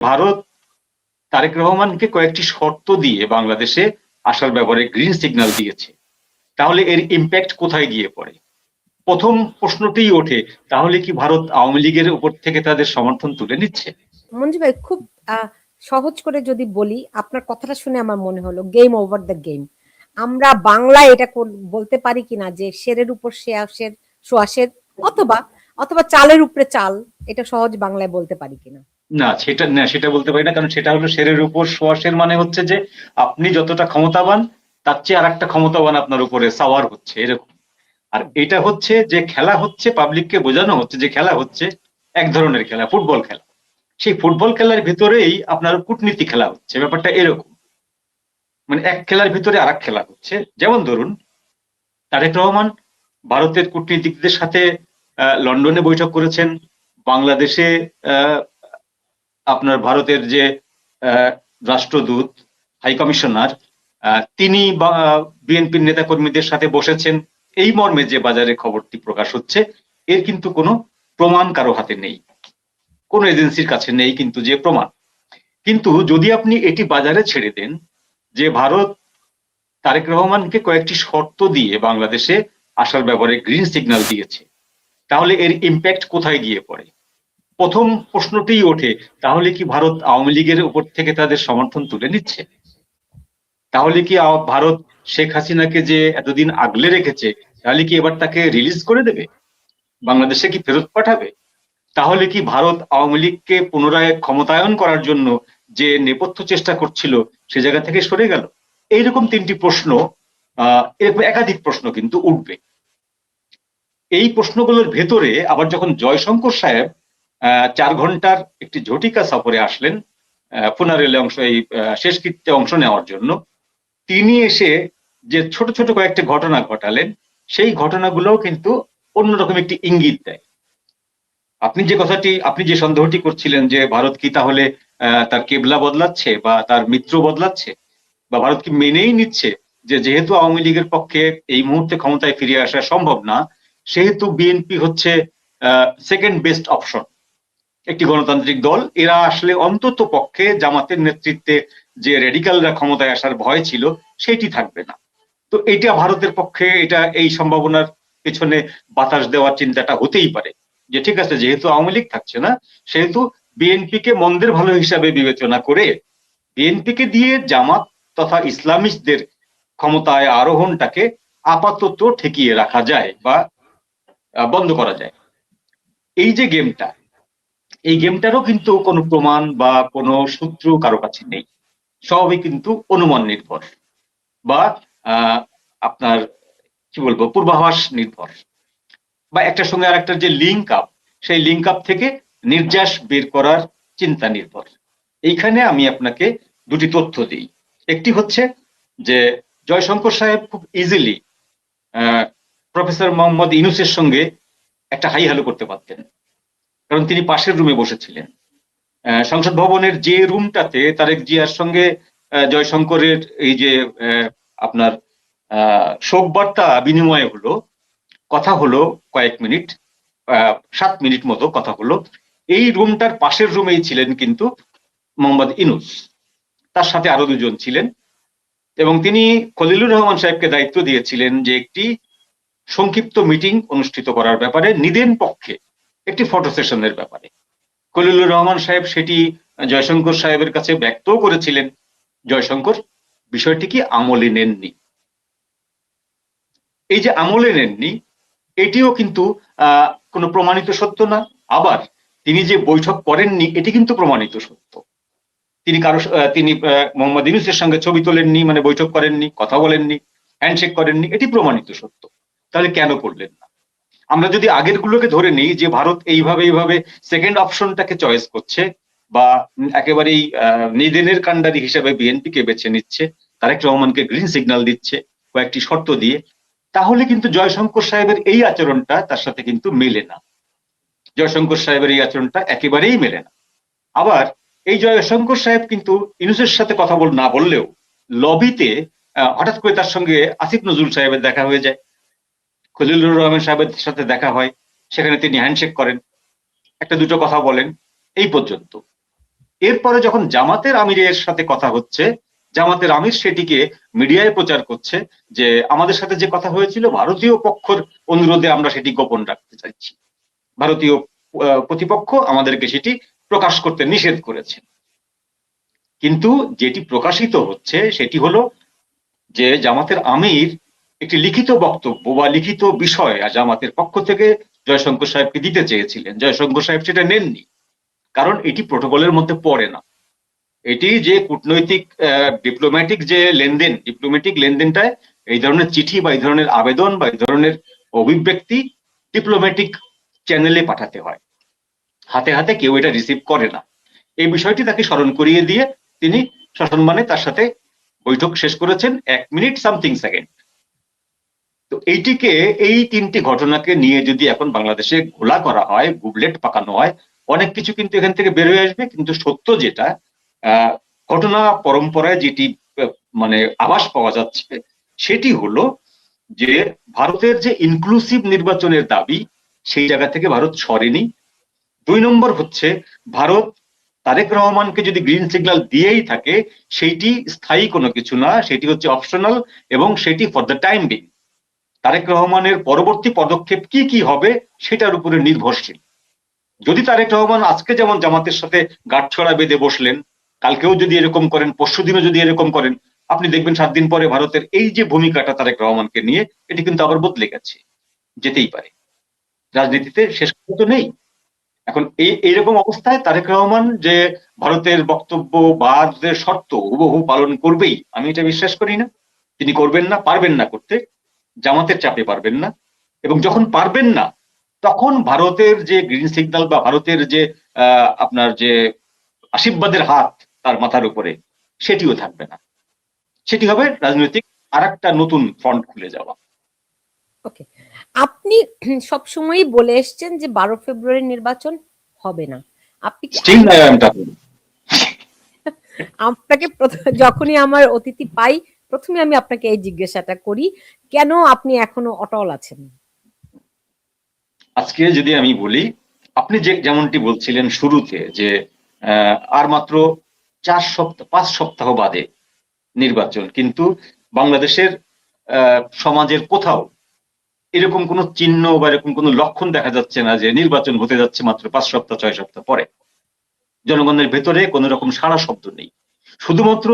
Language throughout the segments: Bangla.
ভারত তারেক রহমানকে কয়েকটি শর্ত দিয়ে বাংলাদেশে আসার ব্যাপারে গ্রিন সিগন্যাল দিয়েছে। তাহলে এর ইম্প্যাক্ট কোথায় গিয়ে পড়ে? প্রথম প্রশ্নটিই ওঠে, তাহলে কি ভারত আওয়ামী লীগের উপর থেকে তাদের সমর্থন তুলে নিচ্ছে? মঞ্জু ভাই, খুব সহজ করে যদি বলি, আপনার কথাটা শুনে আমার মনে হলো গেম ওভার দ্য গেম। আমরা বাংলায় এটা বলতে পারি কিনা যে শেরের উপর শেয়াসের সোয়াশের, অথবা অথবা চালের উপরে চাল, এটা সহজ বাংলায় বলতে পারি কিনা? সেটা বলতে পারি না, কারণ সেটা হলো শেরের উপর সোয়াশের মানে হচ্ছে যে আপনি যতটা ক্ষমতাবান তার চেয়ে আর একটা ক্ষমতাবান আপনার উপরে সাওয়ার হচ্ছে, এরকম। আর এটা হচ্ছে যে খেলা হচ্ছে, পাবলিককে বোঝানো হচ্ছে যে খেলা হচ্ছে এক ধরনের খেলা, ফুটবল খেলা। সেই ফুটবল খেলার ভিতরেই আপনার কূটনীতি খেলা হচ্ছে, ব্যাপারটা এরকম। মানে এক খেলার ভিতরে আর এক খেলা হচ্ছে। যেমন ধরুন, তারেক রহমান ভারতের কূটনীতিকদের সাথে লন্ডনে বৈঠক করেছেন। বাংলাদেশে আপনার ভারতের যে রাষ্ট্রদূত, হাই কমিশনার, তিনি বিএনপির নেতাকর্মীদের সাথে বসেছেন। এই মর্মে যে বাজারে খবরটি প্রকাশ হচ্ছে, এর কিন্তু কোনো প্রমাণ কারো হাতে নেই, কোনো এজেন্সির কাছে নেই কিন্তু যে প্রমাণ। কিন্তু যদি আপনি এটি বাজারে ছেড়ে দেন যে ভারত তারেক রহমানকে কয়েকটি শর্ত দিয়ে বাংলাদেশে আসার ব্যাপারে গ্রিন সিগন্যাল দিয়েছে, তাহলে এর ইম্প্যাক্ট কোথায় গিয়ে পড়ে? প্রথম প্রশ্নটিই ওঠে, তাহলে কি ভারত আওয়ামী লীগের উপর থেকে তাদের সমর্থন তুলে নিচ্ছে? তাহলে কি ভারত শেখ হাসিনাকে যে এতদিন আগলে রেখেছে, তাহলে কি এবার তাকে রিলিজ করে দেবে? বাংলাদেশে কি ফেরত পাঠাবে? তাহলে কি ভারত আওয়ামী লীগকে পুনরায় ক্ষমতায়ন করার জন্য যে নেপথ্য চেষ্টা করছিল সে জায়গা থেকে সরে গেল? এইরকম তিনটি প্রশ্ন, এরকম একাধিক প্রশ্ন কিন্তু উঠবে। এই প্রশ্নগুলোর ভেতরে আবার যখন জয়শঙ্কর সাহেব 4 ঘন্টার একটি ঝটিকা সফরে আসলেন ফুনারেলে অংশ, এই শেষকৃত্যে অংশ নেওয়ার জন্য, তিনি এসে যে ছোট ছোট কয়েকটি ঘটনা ঘটালেন, সেই ঘটনাগুলোও কিন্তু অন্যরকম একটি ইঙ্গিত দেয়। আপনি যে সন্দেহটি করছিলেন যে ভারত কি তাহলে তার কেবলা বদলাচ্ছে বা তার মিত্র বদলাচ্ছে, বা ভারত কি মেনেই নিচ্ছে যে যেহেতু আওয়ামী লীগের পক্ষে এই মুহূর্তে ক্ষমতায় ফিরে আসা সম্ভব না, সেহেতু বিএনপি হচ্ছে সেকেন্ড বেস্ট অপশন, একটি গণতান্ত্রিক দল, এরা আসলে অন্তত পক্ষে জামাতের নেতৃত্বে যে রেডিকালরা ক্ষমতায় আসার ভয় ছিল সেটি থাকবে না। তো এটা ভারতের পক্ষে, এটা এই সম্ভাবনার পেছনে বাতাস দেওয়ার চিন্তাটা হতেই পারে যে ঠিক আছে, যেহেতু আওয়ামী লীগ থাকছে না, সেহেতু বিএনপিকে মন্দের ভালো হিসাবে বিবেচনা করে বিএনপিকে দিয়ে জামাত তথা ইসলামিস্টদের ক্ষমতায় আরোহণটাকে আপাতত ঠেকিয়ে রাখা যায় বা বন্ধ করা যায়। এই যে গেমটা, এই গেমটারও কিন্তু কোনো প্রমাণ বা কোনো সূত্র কারো কাছে নেই। সবই কিন্তু অনুমান নির্ভর বা আহ, আপনার কি বলবো, পূর্বাভাস নির্ভর, বা একটার সঙ্গে আরেকটার যে লিঙ্ক আপ, সেই লিঙ্ক আপ থেকে নির্যাস বের করার চিন্তা নির্ভর। এইখানে আমি আপনাকে দুটি তথ্য দিই। একটি হচ্ছে যে জয়শঙ্কর সাহেব খুব ইজিলি প্রফেসর মোহাম্মদ ইউনূসের সঙ্গে একটা হাই হ্যালো করতে পারতেন, কারণ তিনি পাশের রুমে বসেছিলেন। সংসদ ভবনের যে রুমটাতে তারেক জিয়ার সঙ্গে জয়শঙ্করের এই যে আপনার শোক বার্তা বিনিময় হলো, কথা হলো কয়েক মিনিট, 7 মিনিট মতো কথা হলো, এই রুমটার পাশের রুমেই ছিলেন কিন্তু মোহাম্মদ ইউনূস, তার সাথে আরো দুজন ছিলেন। এবং তিনি খলিলুর রহমান সাহেবকে দায়িত্ব দিয়েছিলেন যে একটি সংক্ষিপ্ত মিটিং অনুষ্ঠিত করার ব্যাপারে, নিদেন পক্ষে একটি ফটো সেশনের ব্যাপারে। খলিলুর রহমান সাহেব সেটি জয়শঙ্কর সাহেবের কাছে ব্যক্তও করেছিলেন। জয়শঙ্কর বিষয়টি কি আমলে নেননি। এই যে আমলে নেননি, এটিও কিন্তু কোনো প্রমাণিত সত্য না। আবার তিনি যে বৈঠক করেননি, এটি কিন্তু প্রমাণিত সত্য। তিনি মোহাম্মদ ইউনূসের সঙ্গে ছবি তোলেননি, মানে বৈঠক করেননি, কথা বলেননি, হ্যান্ডশেক করেননি, এটি প্রমাণিত সত্য। তাহলে কেন করলেন না? আমরা যদি আগের গুলোকে ধরে নিই যে ভারত এইভাবে সেকেন্ড অপশনটাকে চয়েস করছে, বা একেবারেই নিদেনের কাণ্ডারি হিসেবে বিএনপিকে বেছে নিচ্ছে, তারেক রহমানকে গ্রিন সিগন্যাল দিচ্ছে কয়েকটি শর্ত দিয়ে, তাহলে কিন্তু জয়শঙ্কর সাহেবের এই আচরণটা তার সাথে কিন্তু মেলে না। জয়শঙ্কর সাহেবের এই আচরণটা একেবারেই মেলে না। আবার এই জয়শঙ্কর সাহেব কিন্তু ইউনূসের সাথে কথা না বললেও লবিতে হঠাৎ করে তার সঙ্গে আসিফ নজরুল সাহেবের দেখা হয়ে যায়, খলিলুর রহমান সাহেবের সাথে দেখা হয়, সেখানে তিনি হ্যান্ডশেক করেন, একটা দুটো কথা বলেন, এই পর্যন্ত। এরপরে যখন জামাতের আমিরের সাথে কথা হচ্ছে, জামাতের আমির সেটিকে মিডিয়ায় প্রচার করছে যে আমাদের সাথে যে কথা হয়েছিল ভারতীয় পক্ষের অনুরোধে আমরা সেটি গোপন রাখতে চাইছি, ভারতীয় প্রতিপক্ষ আমাদেরকে সেটি প্রকাশ করতে নিষেধ করেছে। কিন্তু যেটি প্রকাশিত হচ্ছে সেটি হলো যে জামাতের আমির একটি লিখিত বক্তব্য বা লিখিত বিষয় আর জামাতের পক্ষ থেকে জয়শঙ্কর সাহেবকে দিতে চেয়েছিলেন, জয়শঙ্কর সাহেব সেটা নেননি, কারণ এটি প্রোটোকলের মধ্যে পড়ে না। এটি যে কূটনৈতিক ডিপ্লোম্যাটিক যে লেনদেন, ডিপ্লোম্যাটিক লেনদেনটায় এই ধরনের চিঠি বা এই ধরনের আবেদন বা এই ধরনের অভিব্যক্তি ডিপ্লোম্যাটিক চ্যানেলে পাঠাতে হয়, হাতে হাতে কেউ এটা রিসিভ করে না। এই বিষয়টি তাকে স্মরণ করিয়ে দিয়ে তিনি সসম্মানে তার সাথে বৈঠক শেষ করেছেন 1 মিনিট সামথিং সেকেন্ড। তো এইটিকে, এই তিনটি ঘটনাকে নিয়ে যদি এখন বাংলাদেশে ঘোলা করা হয়, গুবলেট পাকানো হয়, অনেক কিছু কিন্তু এখান থেকে বের হয়ে আসবে। কিন্তু সত্য যেটা, ঘটনা পরম্পরায় যেটি মানে আভাস পাওয়া যাচ্ছে সেটি হলো যে ভারতের যে ইনক্লুসিভ নির্বাচনের দাবি সেই জায়গা থেকে ভারত সরেনি। 2 নম্বর হচ্ছে ভারত তারেক রহমানকে যদি গ্রিন সিগন্যাল দিয়েই থাকে সেইটি স্থায়ী কোনো কিছু না, সেটি হচ্ছে অপশনাল এবং সেটি for the time being. Tarek রহমানের পরবর্তী পদক্ষেপ কি কি হবে সেটার উপরে নির্ভরশীল। যদি তারেক রহমান আজকে যেমন জামাতের সাথে গাঁটছড়া বেঁধে বসলেন, কালকেও যদি এরকম করেন, পরশুদিনও যদি এরকম করেন, আপনি দেখবেন 7 দিন পরে ভারতের এই যে ভূমিকাটা তারেক রহমানকে নিয়ে, এটি কিন্তু আবার বদলে গেছে, যেতেই পারে। রাজনীতিতে শেষ কথা তো নেই। এখন এইরকম অবস্থায় তারেক রহমান যে ভারতের বক্তব্য বা ভারতের শর্ত হুবহু পালন করবেই, আমি এটা বিশ্বাস করি না। তিনি করবেন না, পারবেন না করতে, জামাতের চাপে পারবেন না। এবং যখন পারবেন না তখন ভারতের যে গ্রিন সিগন্যাল বা ভারতের যে আপনার যে আশীর্বাদের হাত তার মাথার উপরে, সেটিও থাকবে না। সেটি হবে রাজনৈতিক আরেকটা নতুন ফ্রন্ট খুলে যাওয়া। ওকে, আপনি সবসময়ই বলে এসছেন যে 12 ফেব্রুয়ারি নির্বাচন হবে না। আপনি কি স্টিল আই এম টকিং। আপনাকে যখনই আমার অতিথি পাই প্রথমে আমি আপনাকে এই জিজ্ঞাসাটা করি, কেন আপনি এখনো অটল আছেন? আজকে যদি আমি বলি, আপনি যে যেমনটি বলছিলেন শুরুতে যে আর মাত্র 4 সপ্তাহ 5 সপ্তাহ বাদে নির্বাচন, কিন্তু বাংলাদেশের সমাজের কোথাও এরকম কোনো চিহ্ন বা এরকম কোনো লক্ষণ দেখা যাচ্ছে না যে নির্বাচন হতে যাচ্ছে মাত্র 5 সপ্তাহ 6 সপ্তাহ পরে। জনগণের ভেতরে কোনো রকম সাড়া শব্দ নেই। শুধুমাত্র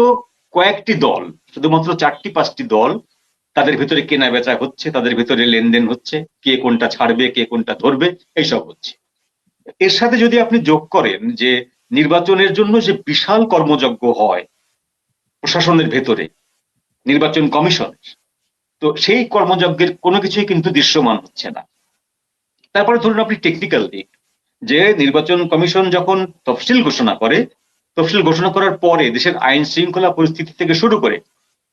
কয়েকটি দল, শুধুমাত্র 4টি 5টি দল, তাদের ভেতরে কেনা বেচা হচ্ছে, তাদের ভেতরে লেনদেন হচ্ছে, কে কোনটা ছাড়বে কে কোনটা ধরবে এইসব হচ্ছে। এর সাথে যদি আপনি যোগ করেন যে নির্বাচনের জন্য যে বিশাল কর্মযজ্ঞ হয় প্রশাসনের ভেতরে, নির্বাচন কমিশনের, তো সেই কর্মযজ্ঞের কোনো কিছুই কিন্তু দৃশ্যমান হচ্ছে না। তারপরে ধরুন আপনি টেকনিক্যাল দিক, যে নির্বাচন কমিশন যখন তফসিল ঘোষণা করে, তফসিল ঘোষণা করার পরে দেশের আইন শৃঙ্খলা পরিস্থিতি থেকে শুরু করে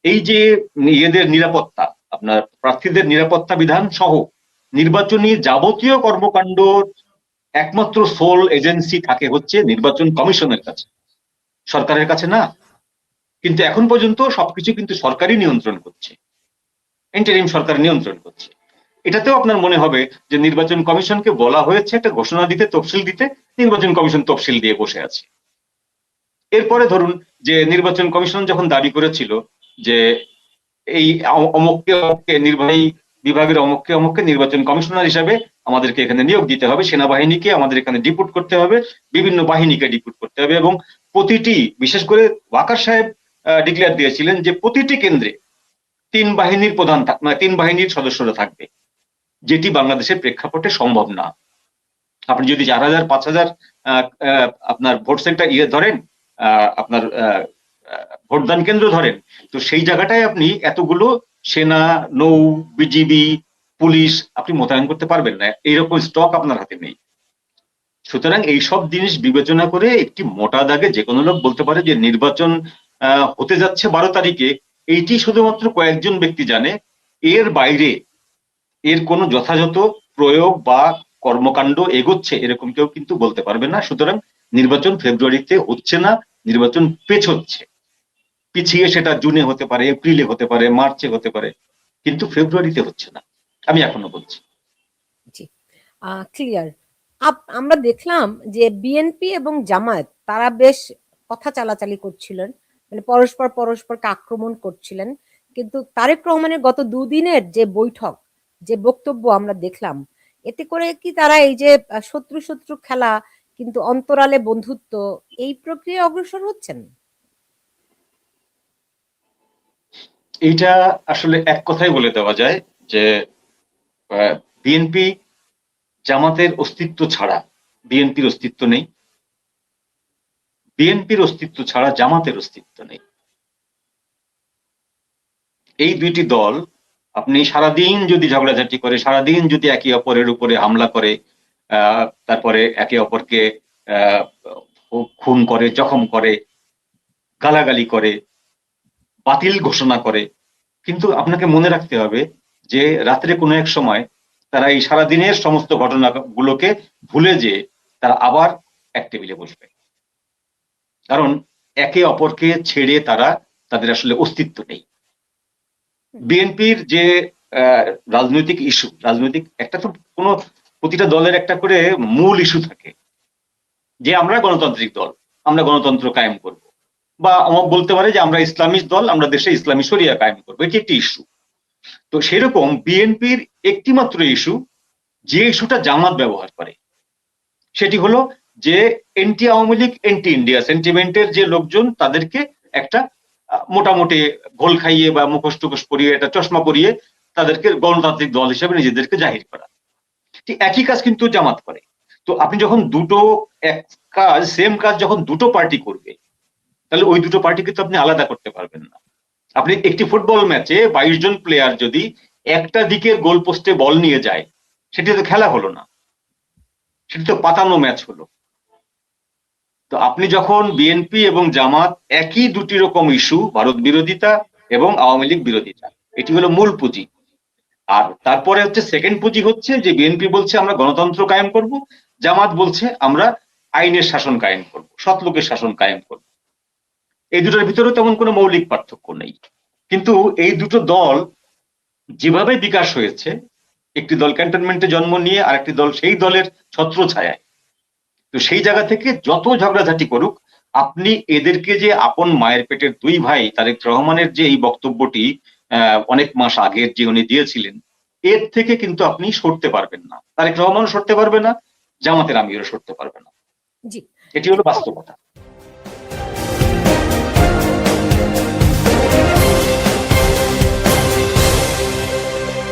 এই যে নিজেদের নিরাপত্তা, আপনার প্রার্থীদের নিরাপত্তা বিধান সহ নির্বাচনী যাবতীয় কর্মকাণ্ড একমাত্র সোল এজেন্সি থাকে হচ্ছে নির্বাচন কমিশনের কাছে, সরকারের কাছে না। কিন্তু এখন পর্যন্ত সবকিছু কিন্তু সরকারই নিয়ন্ত্রণ করছে, ইন্টারিম সরকার নিয়ন্ত্রণ করছে। এটাতেও আপনার মনে হবে যে নির্বাচন কমিশনকে বলা হয়েছে একটা ঘোষণা দিতে, তফসিল দিতে, নির্বাচন কমিশন তফসিল দিয়ে বসে আছে। এরপরে ধরুন যে নির্বাচন কমিশন যখন দাবি করেছিল যে এই অমুককে অমুককে নির্বাহী বিভাগের অমুককে অমুককে নির্বাচন কমিশনার হিসাবে আমাদেরকে এখানে নিয়োগ দিতে হবে, সেনাবাহিনীকে আমাদের এখানে ডিপুট করতে হবে, বিভিন্ন বাহিনীকে ডিপুট করতে হবে, এবং প্রতিটি, বিশেষ করে ওয়াকার সাহেব ডিক্লেয়ার দিয়েছিলেন যে প্রতিটি কেন্দ্রে 3 বাহিনীর প্রধান, মানে 3 বাহিনীর সদস্যরা থাকবে, যেটি বাংলাদেশের প্রেক্ষাপটে সম্ভব না। আপনি যদি 4000 5000 আপনার ভোট সেন্টার ধরেন, আপনার ভোটদান কেন্দ্র ধরেন, তো সেই জায়গাটায় আপনি এতগুলো সেনা, নৌ, বিজিবি, পুলিশ আপনি মোতায়েন করতে পারবেন না, এইরকম স্টক আপনার হাতে নেই। সুতরাং এইসব জিনিস বিবেচনা করে একটি মোটা দাগে যে কোনো লোক বলতে পারে যে নির্বাচন হতে যাচ্ছে 12 তারিখে, এইটি শুধুমাত্র কয়েকজন ব্যক্তি জানে। এর বাইরে এর কোনো যথাযথ প্রয়োগ বা কর্মকাণ্ড এগোচ্ছে এরকম কেউ কিন্তু বলতে পারবে না। সুতরাং নির্বাচন ফেব্রুয়ারিতে হচ্ছে না, নির্বাচন পেছোচ্ছে, পিছিয়ে সেটা জুনে হতে পারে, এপ্রিলে হতে পারে, মার্চে হতে পারে, কিন্তু ফেব্রুয়ারিতে হচ্ছে না, আমি এখনো বলছি। জি, ক্লিয়ার। আমরা দেখলাম যে বিএনপি এবং জামায়াত তারা বেশ কথা চালাচালি করছিলেন, মানে পরস্পর পরস্পরকে আক্রমণ করছিলেন। কিন্তু তারেক রহমানের গত দুদিনের যে বৈঠক, যে বক্তব্য আমরা দেখলাম, এতে করে কি তারা এই যে শত্রু শত্রু খেলা কিন্তু অন্তরালে বন্ধুত্ব, এই প্রক্রিয়ায় অগ্রসর হচ্ছেন? এইটা আসলে এক কথাই বলে দেওয়া যায় যে বিএনপি জামাতের অস্তিত্ব ছাড়া বিএনপির অস্তিত্ব নেই, বিএনপির অস্তিত্ব ছাড়া জামাতের অস্তিত্ব নেই। এই দুইটি দল আপনি সারাদিন যদি ঝগড়াঝাটি করে, সারাদিন যদি একে অপরের উপরে হামলা করে, তারপরে একে অপরকে খুন করে, জখম করে, গালাগালি করে, বাতিল ঘোষণা করে, কিন্তু আপনাকে মনে রাখতে হবে যে রাত্রে কোনো এক সময় তারা এই সারাদিনের সমস্ত ঘটনাগুলোকে ভুলে যেয়ে তারা আবার এক টেবিলে বসবে। কারণ একে অপরকে ছেড়ে তারা তাদের আসলে অস্তিত্ব নেই। বিএনপির যে রাজনৈতিক ইস্যু, রাজনৈতিক একটা তো কোনো প্রতিটা দলের একটা করে মূল ইস্যু থাকে যে আমরা গণতান্ত্রিক দল, আমরা গণতন্ত্র কায়েম করব, বা অমক বলতে পারে যে আমরা ইসলামিক দল, আমরা দেশে ইসলামী শরিয়া কায়েম করবো, এটি একটি ইস্যু। তো সেরকম বিএনপির একটি মাত্র ইস্যু, যে ইস্যুটা জামাত ব্যবহার করে, সেটি হলো যে anti Awami League, anti India সেন্টিমেন্টের যে লোকজন, তাদেরকে একটা মোটামুটি ঘোল খাইয়ে বা মুখোশ টুখোশ পরিয়ে, একটা চশমা পরিয়ে তাদেরকে গণতান্ত্রিক দল হিসেবে নিজেদেরকে জাহির করা। ঠিক একই কাজ কিন্তু জামাত করে। তো আপনি যখন দুটো এক কাজ, সেম কাজ যখন দুটো পার্টি করবে, তাহলে ওই দুটো পার্টিকে তো আপনি আলাদা করতে পারবেন না। আপনি একটি ফুটবল ম্যাচে 22 জন প্লেয়ার যদি একটা দিকের গোল পোস্টে বল নিয়ে যায়, সেটি তো খেলা হলো না, সেটি তো পাতানো ম্যাচ হলো। তো আপনি যখন বিএনপি এবং জামাত একই দুটি রকম ইস্যু, ভারত বিরোধিতা এবং আওয়ামী লীগ বিরোধিতা, এটি হলো মূল পুঁজি। আর তারপরে হচ্ছে সেকেন্ড পুঁজি হচ্ছে যে বিএনপি বলছে আমরা গণতন্ত্র কায়েম করব, জামাত বলছে আমরা আইনের শাসন কায়েম করব, সৎ লোকের শাসন কায়েম করব। এই দুটোর ভিতরে তেমন কোনো মৌলিক পার্থক্য নেই। কিন্তু এই দুটো দল যেভাবে বিকাশ হয়েছে, একটি দল ক্যান্টনমেন্টে জন্ম নিয়ে আরেকটি দল সেই দলের ছত্রছায়ায়, তো সেই জায়গা থেকে যত ঝগড়াঝাটি করুক, আপনি এদেরকে যে আপন মায়ের পেটের দুই ভাই, তারেক রহমানের যে এই বক্তব্যটি অনেক মাস আগের যে উনি দিয়েছিলেন, এর থেকে কিন্তু আপনি সরতে পারবেন না। তারেক রহমানও সরতে পারবে না, জামাতের আমিরও সরতে পারবে না। জি। এটি হলো বাস্তবতা।